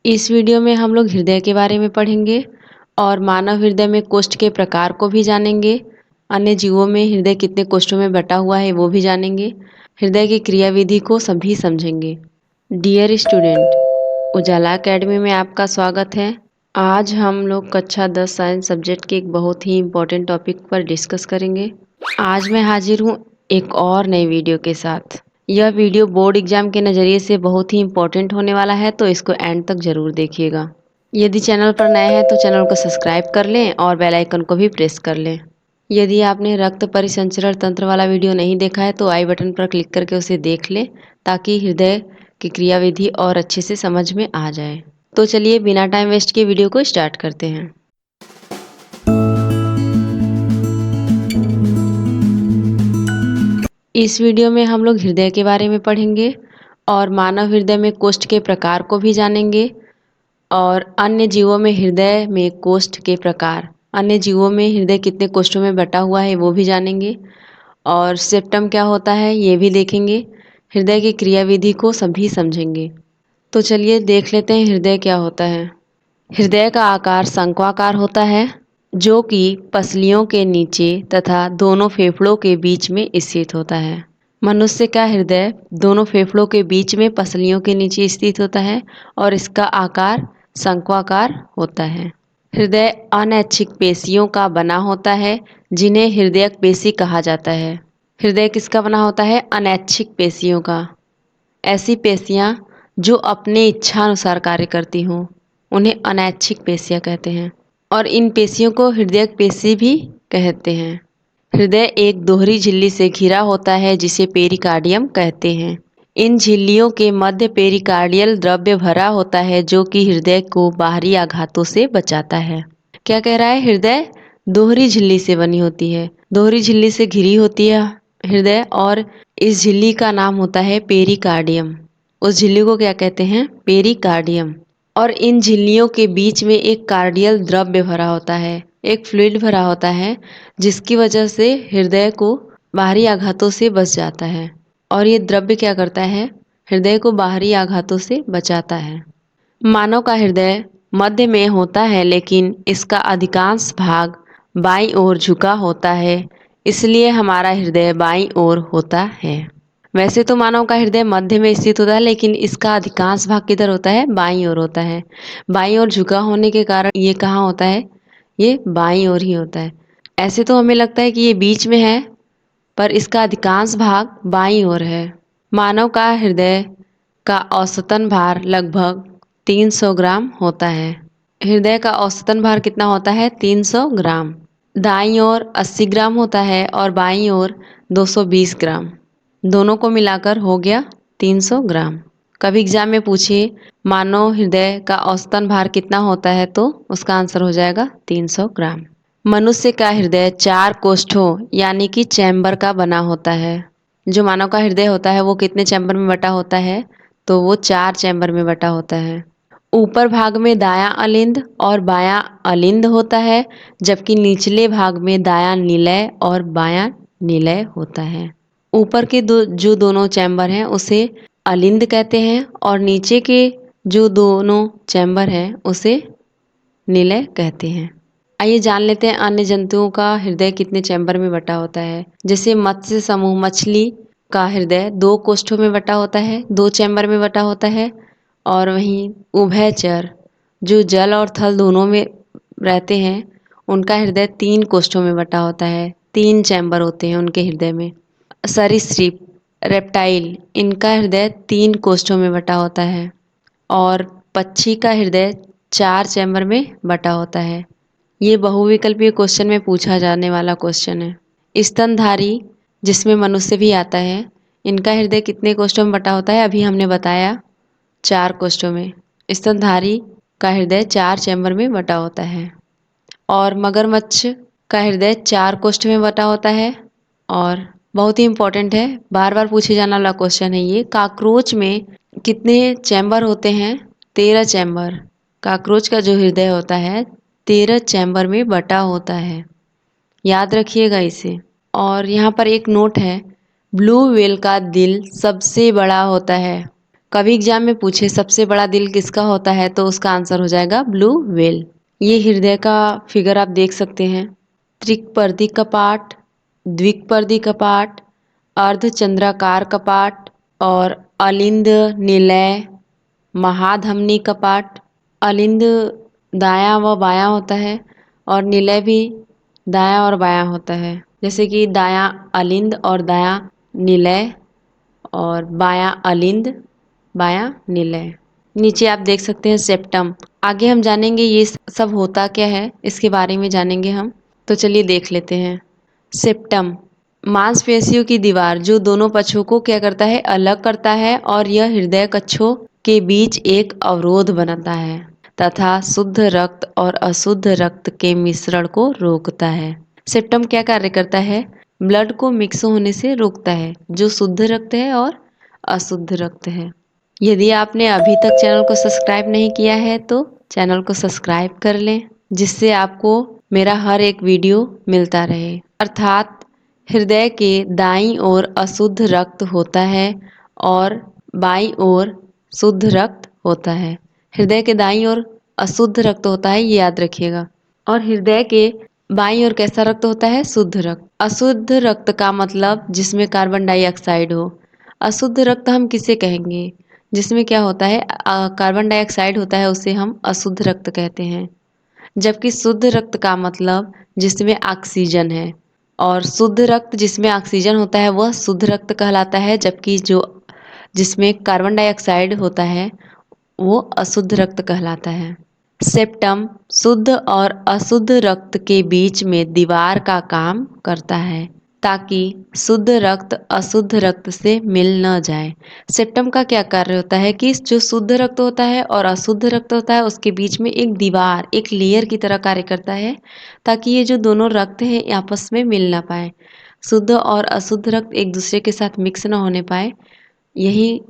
इस वीडियो में हम लोग हृदय के बारे में पढ़ेंगे और मानव हृदय में कोष्ठ के प्रकार को भी जानेंगे। अन्य जीवों में हृदय कितने कोष्ठों में बटा हुआ है वो भी जानेंगे। हृदय की क्रियाविधि को सभी समझेंगे। डियर स्टूडेंट, उजाला एकेडमी में आपका स्वागत है। आज हम लोग कक्षा 10 साइंस सब्जेक्ट के एक बहुत ही इम्पोर्टेंट टॉपिक पर डिस्कस करेंगे। आज मैं हाजिर हूँ एक और नई वीडियो के साथ। यह वीडियो बोर्ड एग्जाम के नज़रिए से बहुत ही इम्पोर्टेंट होने वाला है, तो इसको एंड तक ज़रूर देखिएगा। यदि चैनल पर नए हैं तो चैनल को सब्सक्राइब कर लें और बेल आइकन को भी प्रेस कर लें। यदि आपने रक्त परिसंचरण तंत्र वाला वीडियो नहीं देखा है तो आई बटन पर क्लिक करके उसे देख लें, ताकि हृदय की क्रियाविधि और अच्छे से समझ में आ जाए। तो चलिए बिना टाइम वेस्ट किए वीडियो को स्टार्ट करते हैं। इस वीडियो में हम लोग हृदय के बारे में पढ़ेंगे और मानव हृदय में कोष्ठ के प्रकार को भी जानेंगे और अन्य जीवों में हृदय में कोष्ठ के प्रकार, अन्य जीवों में हृदय कितने कोष्ठों में बटा हुआ है वो भी जानेंगे और सेप्टम क्या होता है ये भी देखेंगे। हृदय की क्रियाविधि को सभी समझेंगे। तो चलिए देख लेते हैं हृदय क्या होता है। हृदय का आकार शंक्वाकार होता है, जो कि पसलियों के नीचे तथा दोनों फेफड़ों के बीच में स्थित होता है। मनुष्य का हृदय दोनों फेफड़ों के बीच में पसलियों के नीचे स्थित होता है और इसका आकार शंक्वाकार होता है। हृदय अनैच्छिक पेशियों का बना होता है, जिन्हें हृदयक पेशी कहा जाता है। हृदय किसका बना होता है? अनैच्छिक पेशियों का। ऐसी पेशियां जो अपने इच्छा अनुसार कार्य करती हों उन्हें अनैच्छिक पेशियां कहते हैं और इन पेशियों को हृदयक पेशी भी कहते हैं। हृदय एक दोहरी झिल्ली से घिरा होता है जिसे पेरिकार्डियम कहते हैं। इन झिल्लियों के मध्य पेरिकार्डियल द्रव्य भरा होता है, जो कि हृदय को बाहरी आघातों से बचाता है। क्या कह रहा है? हृदय दोहरी झिल्ली से बनी होती है, दोहरी झिल्ली से घिरी होती है हृदय, और इस झिल्ली का नाम होता है पेरिकार्डियम। उस झिल्ली को क्या कहते हैं? पेरिकार्डियम। और इन झिल्लियों के बीच में एक कार्डियल द्रव्य भरा होता है, एक फ्लूइड भरा होता है, जिसकी वजह से हृदय को बाहरी आघातों से बच जाता है। और ये द्रव्य क्या करता है? हृदय को बाहरी आघातों से बचाता है। मानव का हृदय मध्य में होता है, लेकिन इसका अधिकांश भाग बाईं ओर झुका होता है, इसलिए हमारा हृदय बाईं ओर होता है। वैसे तो मानव का हृदय मध्य में स्थित होता है, लेकिन इसका अधिकांश भाग किधर होता है? बाईं ओर होता है। बाईं ओर झुका होने के कारण ये कहाँ होता है? ये बाईं ओर ही होता है। ऐसे तो हमें लगता है कि ये बीच में है, पर इसका अधिकांश भाग बाईं ओर है। मानव का हृदय का औसतन भार लगभग 300 ग्राम होता है। हृदय का औसतन भार कितना होता है? 300 ग्राम। दाईं ओर 80 ग्राम होता है और बाईं ओर 220 ग्राम। दोनों को मिलाकर हो गया 300 ग्राम। कभी एग्जाम में पूछे मानव हृदय का औसतन भार कितना होता है, तो उसका आंसर हो जाएगा 300 ग्राम। मनुष्य का हृदय 4 कोष्ठों यानी कि चैम्बर का बना होता है। जो मानव का हृदय होता है वो कितने चैम्बर में बटा होता है? तो वो 4 चैम्बर में बटा होता है। ऊपर भाग में दायां अलिंद और बायां अलिंद होता है, जबकि निचले भाग में दायां निलय और बायां निलय होता है। ऊपर के जो दोनों चैम्बर हैं उसे अलिंद कहते हैं और नीचे के जो दोनों चैम्बर हैं उसे निलय कहते हैं। आइए जान लेते हैं अन्य जंतुओं का हृदय कितने चैम्बर में बटा होता है। जैसे मत्स्य समूह मछली का हृदय 2 कोष्ठों में बटा होता है, 2 चैम्बर में बटा होता है। और वहीं उभयचर जो जल और थल दोनों में रहते हैं उनका हृदय 3 कोष्ठों में बटा होता है, 3 चैम्बर होते हैं उनके हृदय में। सरीसृप रेप्टाइल इनका हृदय 3 कोष्ठों में बटा होता है और पक्षी का हृदय 4 चैम्बर में बटा होता है। ये बहुविकल्पीय क्वेश्चन में पूछा जाने वाला क्वेश्चन है। स्तनधारी जिसमें मनुष्य भी आता है, इनका हृदय कितने कोष्ठों में बटा होता है? अभी हमने बताया 4 कोष्ठों में। स्तनधारी का हृदय 4 चैम्बर में बटा होता है। और मगरमच्छ का हृदय 4 कोष्ठ में बटा होता है। और बहुत ही इम्पोर्टेंट है, बार बार पूछे जाने वाला क्वेश्चन है ये, काकरोच में कितने चैम्बर होते हैं? 13 चैम्बर। काकरोच का जो हृदय होता है 13 चैम्बर में बटा होता है, याद रखिएगा इसे। और यहाँ पर एक नोट है, ब्लू व्हेल का दिल सबसे बड़ा होता है। कभी एग्जाम में पूछे सबसे बड़ा दिल किसका होता है तो उसका आंसर हो जाएगा ब्लू व्हेल। ये हृदय का फिगर आप देख सकते हैं। त्रिकपर्दी कपाट, द्विकपर्दी कपाट, अर्धचंद्राकार कपाट और अलिंद निलय महाधमनी कपाट। अलिंद दायां व बायां होता है और निलय भी दायां और बायां होता है। जैसे कि दायां अलिंद और दायां निलय और बायां अलिंद बायां निलय। नीचे आप देख सकते हैं सेप्टम। आगे हम जानेंगे ये सब होता क्या है, इसके बारे में जानेंगे हम। तो चलिए देख लेते हैं। सेप्टम मांसपेशियों की दीवार जो दोनों पक्षों को क्या करता है, अलग करता है और यह हृदय कक्षों के बीच एक अवरोध बनाता है तथा शुद्ध रक्त और अशुद्ध रक्त के मिश्रण को रोकता है। सेप्टम क्या कार्य करता है? ब्लड को मिक्स होने से रोकता है, जो शुद्ध रक्त है और अशुद्ध रक्त है। यदि आपने अभी तक चैनल को सब्सक्राइब नहीं किया है तो चैनल को सब्सक्राइब कर लें, जिससे आपको मेरा हर एक वीडियो मिलता रहे। अर्थात हृदय के दाईं ओर अशुद्ध रक्त होता है और बाईं ओर शुद्ध रक्त होता है। हृदय के दाईं ओर अशुद्ध रक्त होता है, ये याद रखिएगा। और हृदय के बाईं ओर कैसा रक्त होता है? शुद्ध रक्त। अशुद्ध रक्त का मतलब जिसमें कार्बन डाइऑक्साइड हो। अशुद्ध रक्त हम किसे कहेंगे? जिसमें क्या होता है, कार्बन डाइऑक्साइड होता है, उसे हम अशुद्ध रक्त कहते हैं। जबकि शुद्ध रक्त का मतलब जिसमें ऑक्सीजन है, और शुद्ध रक्त जिसमें ऑक्सीजन होता है वह शुद्ध रक्त कहलाता है, जबकि जो जिसमें कार्बन डाइऑक्साइड होता है वो अशुद्ध रक्त कहलाता है। सेप्टम शुद्ध और अशुद्ध रक्त के बीच में दीवार का काम करता है ताकि शुद्ध रक्त अशुद्ध रक्त से मिल न जाए। सेप्टम का क्या कार्य होता है कि जो शुद्ध रक्त होता है और अशुद्ध रक्त होता है उसके बीच में एक दीवार, एक लेयर की तरह कार्य करता है, ताकि ये जो दोनों रक्त हैं आपस में मिल ना पाए, शुद्ध और अशुद्ध रक्त एक दूसरे के साथ मिक्स ना होने पाए, यही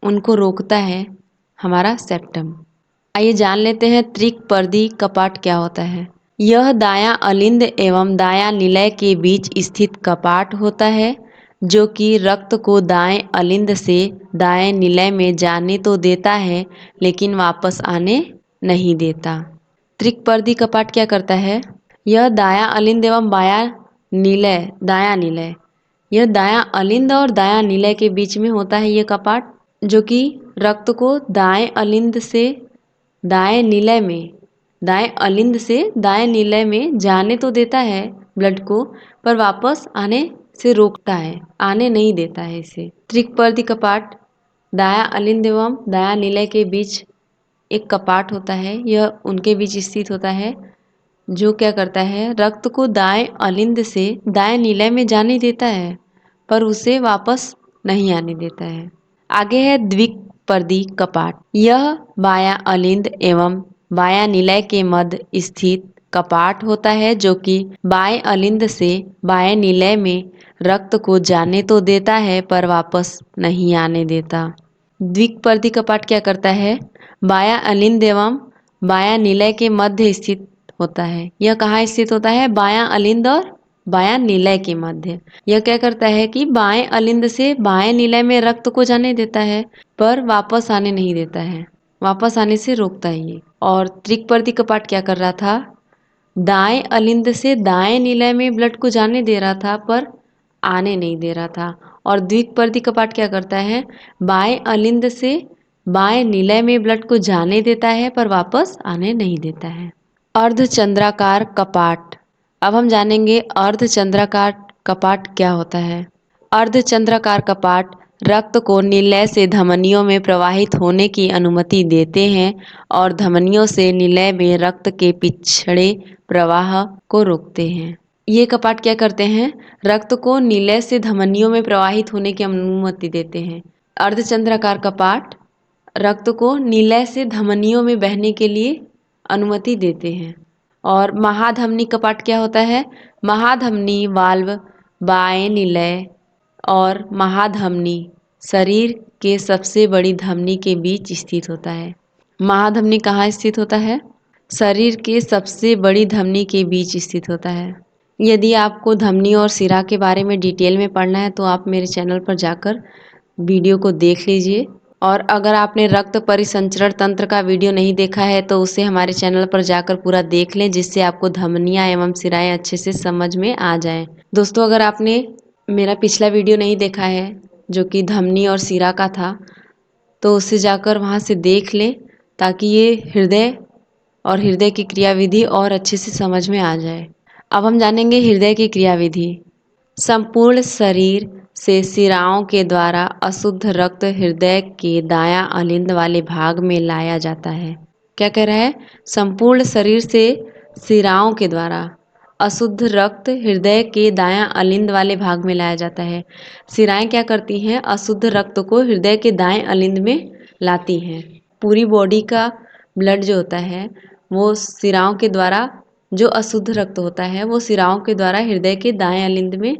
उनको रोकता है हमारा सेप्टम। आइए जान लेते हैं त्रिकपर्दी कपाट क्या होता है। यह दायां अलिंद एवं दायां निलय के बीच स्थित कपाट होता है, जो कि रक्त को दाएं अलिंद से दाएं निलय में जाने तो देता है लेकिन वापस आने नहीं देता। त्रिकपर्दी कपाट क्या करता है? यह दायां अलिंद एवं बायां निलय, दायां निलय, यह दायां अलिंद और दायां निलय के बीच में होता है ये कपाट, जो कि रक्त को दाएं अलिंद से दाएं निलय में, दाएं अलिंद से दाएं निलय में जाने तो देता है ब्लड को, पर वापस आने से रोकता है, आने नहीं देता है इसे। त्रिकपर्दी कपाट दायां अलिंद एवं दायां निलय के बीच एक कपाट होता है, यह उनके बीच स्थित होता है, जो क्या करता है, रक्त को दाएं अलिंद से दाएं निलय में जाने देता है पर उसे वापस नहीं आने देता है। आगे है द्विपर्दी कपाट। यह बायां अलिंद एवं बायां निलय के मध्य स्थित कपाट होता है, जो कि बाएं अलिंद से बाएं निलय में रक्त को जाने तो देता है पर वापस नहीं आने देता। द्विपर्दी कपाट क्या करता है? बायां अलिंद एवं बायां निलय के मध्य स्थित होता है। यह कहाँ स्थित होता है? बायां अलिंद और बायां निलय के मध्य। यह क्या करता है कि बाएं अलिंद से बाएं निलय में रक्त को जाने देता है पर वापस आने नहीं देता है, वापस आने से रोकता है ये। और त्रिकपर्दी कपाट क्या कर रहा था? दाएं अलिंद से दाएं निलय में ब्लड को जाने दे रहा था पर आने नहीं दे रहा था। और द्विपर्दी कपाट क्या करता है? बाएं अलिंद से बाएं निलय में ब्लड को जाने देता है पर वापस आने नहीं देता है। अर्धचंद्राकार कपाट। अब हम जानेंगे अर्धचंद्राकार कपाट क्या होता है। अर्धचंद्राकार कपाट रक्त को निलय से धमनियों में प्रवाहित होने की अनुमति देते हैं और धमनियों से निलय में रक्त के पिछड़े प्रवाह को रोकते हैं। ये कपाट क्या करते हैं? रक्त को निलय से धमनियों में प्रवाहित होने की अनुमति देते हैं। अर्धचंद्राकार कपाट रक्त को निलय से धमनियों में बहने के लिए अनुमति देते हैं। और महाधमनी कपाट क्या होता है? महाधमनी वाल्व बाएं निलय और महाधमनी शरीर के सबसे बड़ी धमनी के बीच स्थित होता है। महाधमनी कहाँ स्थित होता है? शरीर के सबसे बड़ी धमनी के बीच स्थित होता है। यदि आपको धमनी और शिरा के बारे में डिटेल में पढ़ना है तो आप मेरे चैनल पर जाकर वीडियो को देख लीजिए और अगर आपने रक्त परिसंचरण तंत्र का वीडियो नहीं देखा है तो उसे हमारे चैनल पर जाकर पूरा देख लें, जिससे आपको धमनियाँ एवं सिराएं अच्छे से समझ में आ जाएं। दोस्तों, अगर आपने मेरा पिछला वीडियो नहीं देखा है जो कि धमनी और सिरा का था, तो उसे जाकर वहाँ से देख लें, ताकि ये हृदय और हृदय की क्रियाविधि और अच्छे से समझ में आ जाए। अब हम जानेंगे हृदय की क्रियाविधि। संपूर्ण शरीर से शिराओं के द्वारा अशुद्ध रक्त हृदय के दायां अलिंद वाले भाग में लाया जाता है। क्या कह रहा है? संपूर्ण शरीर से शिराओं के द्वारा अशुद्ध रक्त हृदय के दायां अलिंद वाले भाग में लाया जाता है। शिराएं क्या करती हैं? अशुद्ध रक्त को हृदय के दाएं अलिंद में लाती हैं। पूरी बॉडी का ब्लड जो होता है वो शिराओं के द्वारा, जो अशुद्ध रक्त होता है वो शिराओं के द्वारा हृदय के दाएं अलिंद में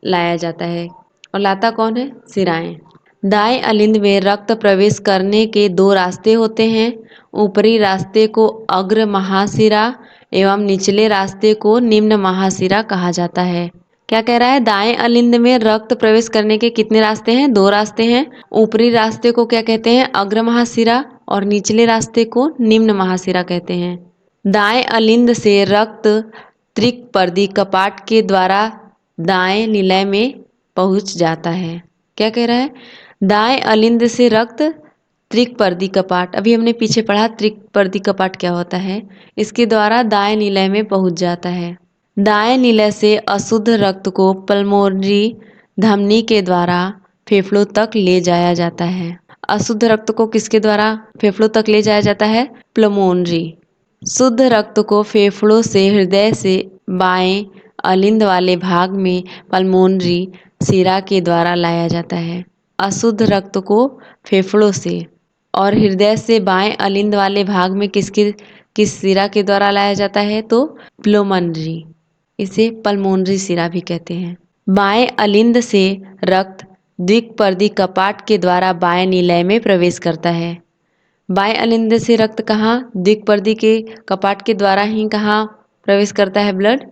लाया जाता है। और लाता कौन है? शिराएं। दाएं अलिंद में रक्त प्रवेश करने के दो रास्ते होते हैं। ऊपरी रास्ते को अग्र महाशिरा एवं निचले रास्ते को निम्न महाशिरा कहा जाता है। क्या कह रहा है? दाएं अलिंद में रक्त प्रवेश करने के कितने रास्ते हैं? दो रास्ते हैं। ऊपरी रास्ते को क्या कहते हैं? अग्र महाशिरा, और निचले रास्ते को निम्न महाशिरा कहते हैं। दाएं अलिंद से रक्त त्रिकपर्दी कपाट के द्वारा दाएं निलय में पहुंच जाता है। क्या कह रहा है? दाएं अलिंद से रक्त त्रिकपर्दी कपाट, अभी हमने पीछे पढ़ा त्रिकपर्दी कपाट क्या होता है, इसके द्वारा दाएं निलय में पहुंच जाता है। दाएं निलय से अशुद्ध रक्त को पल्मोनरी धमनी के द्वारा फेफड़ों तक ले जाया जाता है। अशुद्ध रक्त को किसके द्वारा फेफड़ों तक ले जाया जाता है? पल्मोनरी। शुद्ध रक्त को फेफड़ों से हृदय से बाएं अलिंद वाले भाग में पल्मोनरी शिरा के द्वारा लाया जाता है। अशुद्ध रक्त को फेफड़ों से और हृदय से बाएं अलिंद वाले भाग में किस शिरा के द्वारा लाया जाता है? तो प्लोमनरी। इसे पल्मोनरी शिरा भी कहते हैं। बाएं अलिंद से रक्त द्विपर्दी कपाट के द्वारा बाएं निलय में प्रवेश करता है। बाएं अलिंद से रक्त कहाँ? द्विपर्दी के कपाट के द्वारा ही कहाँ प्रवेश करता है ब्लड?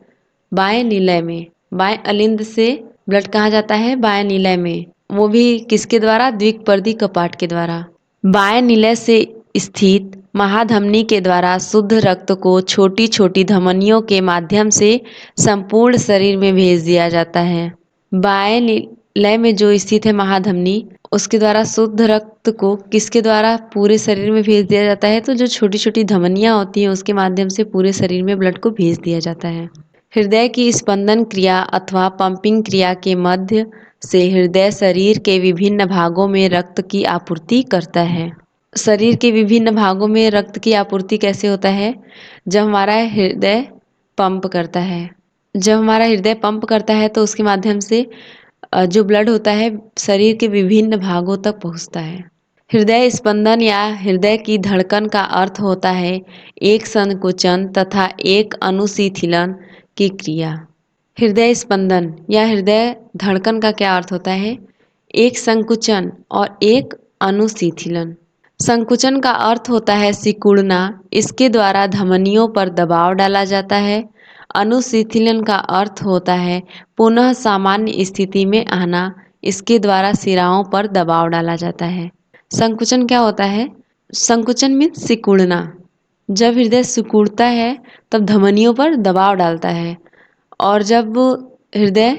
बाएं निलय में। बाएं अलिंद से ब्लड कहाँ जाता है? बाएं निलय में। वो भी किसके द्वारा? द्विपर्दी कपाट के द्वारा। बाएं निलय से स्थित महाधमनी के द्वारा शुद्ध रक्त को छोटी छोटी धमनियों के माध्यम से संपूर्ण शरीर में भेज दिया जाता है। बाएं निलय में जो स्थित है महाधमनी, उसके द्वारा शुद्ध रक्त को किसके द्वारा पूरे शरीर में भेज दिया जाता है? तो जो छोटी छोटी धमनियां होती हैं उसके माध्यम से पूरे शरीर में ब्लड को भेज दिया जाता है। हृदय की स्पंदन क्रिया अथवा पंपिंग क्रिया के मध्य से हृदय शरीर के विभिन्न भागों में रक्त की आपूर्ति करता है। शरीर के विभिन्न भागों में रक्त की आपूर्ति कैसे होता है? जब हमारा हृदय पंप करता है। जब हमारा हृदय पंप करता है तो उसके माध्यम से जो ब्लड होता है शरीर के विभिन्न भागों तक पहुंचता है। हृदय स्पंदन या हृदय की धड़कन का अर्थ होता है एक संकुचन तथा एक अनुशीथिलन की क्रिया। हृदय स्पंदन या हृदय धड़कन का क्या अर्थ होता है? एक संकुचन और एक अनुशीथिलन। संकुचन का अर्थ होता है सिकुड़ना, इसके द्वारा धमनियों पर दबाव डाला जाता है। अनुशीथिलन का अर्थ होता है पुनः सामान्य स्थिति में आना, इसके द्वारा शिराओं पर दबाव डाला जाता है। संकुचन क्या होता है? संकुचन मीन्स सिकुड़ना। जब हृदय सिकुड़ता है तब धमनियों पर दबाव डालता है, और जब हृदय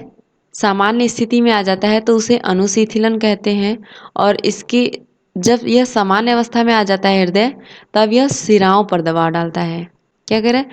सामान्य स्थिति में आ जाता है तो उसे अनुशीथिलन कहते हैं। और इसकी जब यह सामान्य अवस्था में आ जाता है हृदय, तब यह शिराओं पर दबाव डालता है। क्या कह रहे हैं?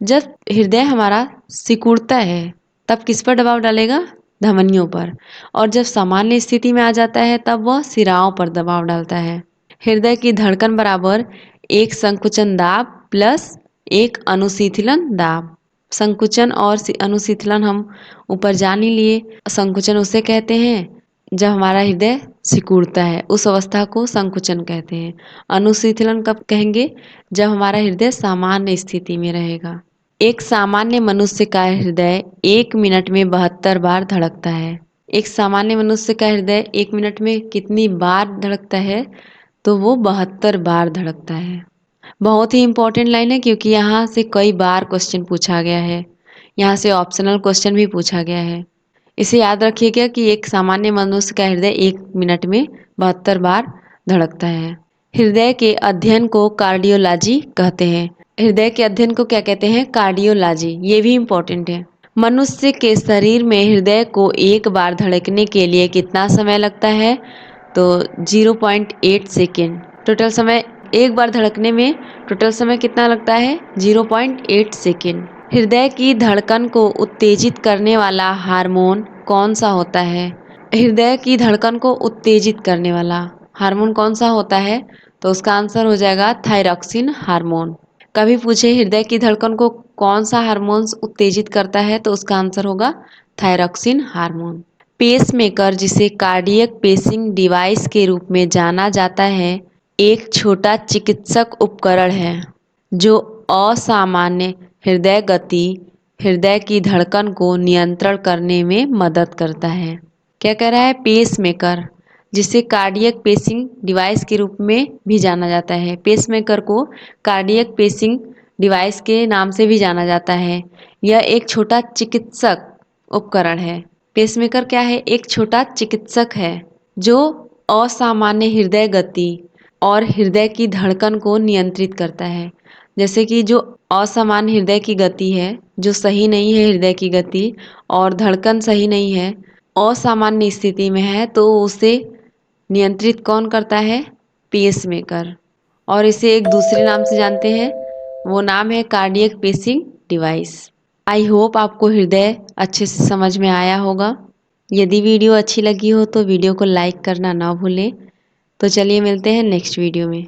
जब हृदय हमारा सिकुड़ता है तब किस पर दबाव डालेगा? धमनियों पर। और जब सामान्य स्थिति में आ जाता है तब वह शिराओं पर दबाव डालता है। हृदय की धड़कन बराबर एक संकुचन दाब प्लस एक अनुशीथिलन दाब। संकुचन और अनुशीथिलन हम ऊपर जान ही लिए। संकुचन उसे कहते हैं जब हमारा हृदय सिकुड़ता है, उस अवस्था को संकुचन कहते हैं। अनुशीथिलन कब कहेंगे? जब हमारा हृदय सामान्य स्थिति में रहेगा। एक सामान्य मनुष्य का हृदय 1 मिनट में 72 बार धड़कता है। एक सामान्य मनुष्य का हृदय 1 मिनट में कितनी बार धड़कता है? तो वो 72 बार धड़कता है। बहुत ही इंपॉर्टेंट लाइन है, क्योंकि यहाँ से कई बार क्वेश्चन पूछा गया है। यहाँ से ऑप्शनल क्वेश्चन भी पूछा गया है। इसे याद रखिएगा कि एक सामान्य मनुष्य का हृदय 1 मिनट में 72 बार धड़कता है। हृदय के अध्ययन को कार्डियोलॉजी कहते हैं। हृदय के अध्ययन को क्या कहते हैं? कार्डियोलॉजी। ये भी इम्पोर्टेंट है। मनुष्य के शरीर में हृदय को एक बार धड़कने के लिए कितना समय लगता है? तो 0.8 सेकेंड। टोटल समय एक बार धड़कने में टोटल समय कितना लगता है? 0.8 सेकेंड। हृदय की धड़कन को उत्तेजित करने वाला हार्मोन कौन सा होता है? हृदय की धड़कन को उत्तेजित करने वाला हार्मोन कौन सा होता है? तो उसका आंसर हो जाएगा थायरॉक्सिन हार्मोन। कभी पूछे हृदय की धड़कन को कौन सा हार्मोन उत्तेजित करता है, तो उसका आंसर होगा थायरॉक्सिन हार्मोन। पेसमेकर, जिसे कार्डियक पेसिंग डिवाइस के रूप में जाना जाता है, एक छोटा चिकित्सक उपकरण है जो असामान्य हृदय गति, हृदय की धड़कन को नियंत्रण करने में मदद करता है। क्या कह रहा है? पेसमेकर, जिसे कार्डियक पेसिंग डिवाइस के रूप में भी जाना जाता है। पेसमेकर को कार्डियक पेसिंग डिवाइस के नाम से भी जाना जाता है। यह एक छोटा चिकित्सक उपकरण है। पेसमेकर क्या है? एक छोटा चिकित्सक है जो असामान्य हृदय गति और हृदय की धड़कन को नियंत्रित करता है। जैसे कि जो असामान्य हृदय की गति है, जो सही नहीं है हृदय की गति और धड़कन सही नहीं है, असामान्य स्थिति में है, तो उसे नियंत्रित कौन करता है? पेसमेकर। और इसे एक दूसरे नाम से जानते हैं, वो नाम है cardiac pacing device. I hope आपको हृदय अच्छे से समझ में आया होगा। यदि वीडियो अच्छी लगी हो तो वीडियो को लाइक करना ना भूलें। तो चलिए मिलते हैं नेक्स्ट वीडियो में।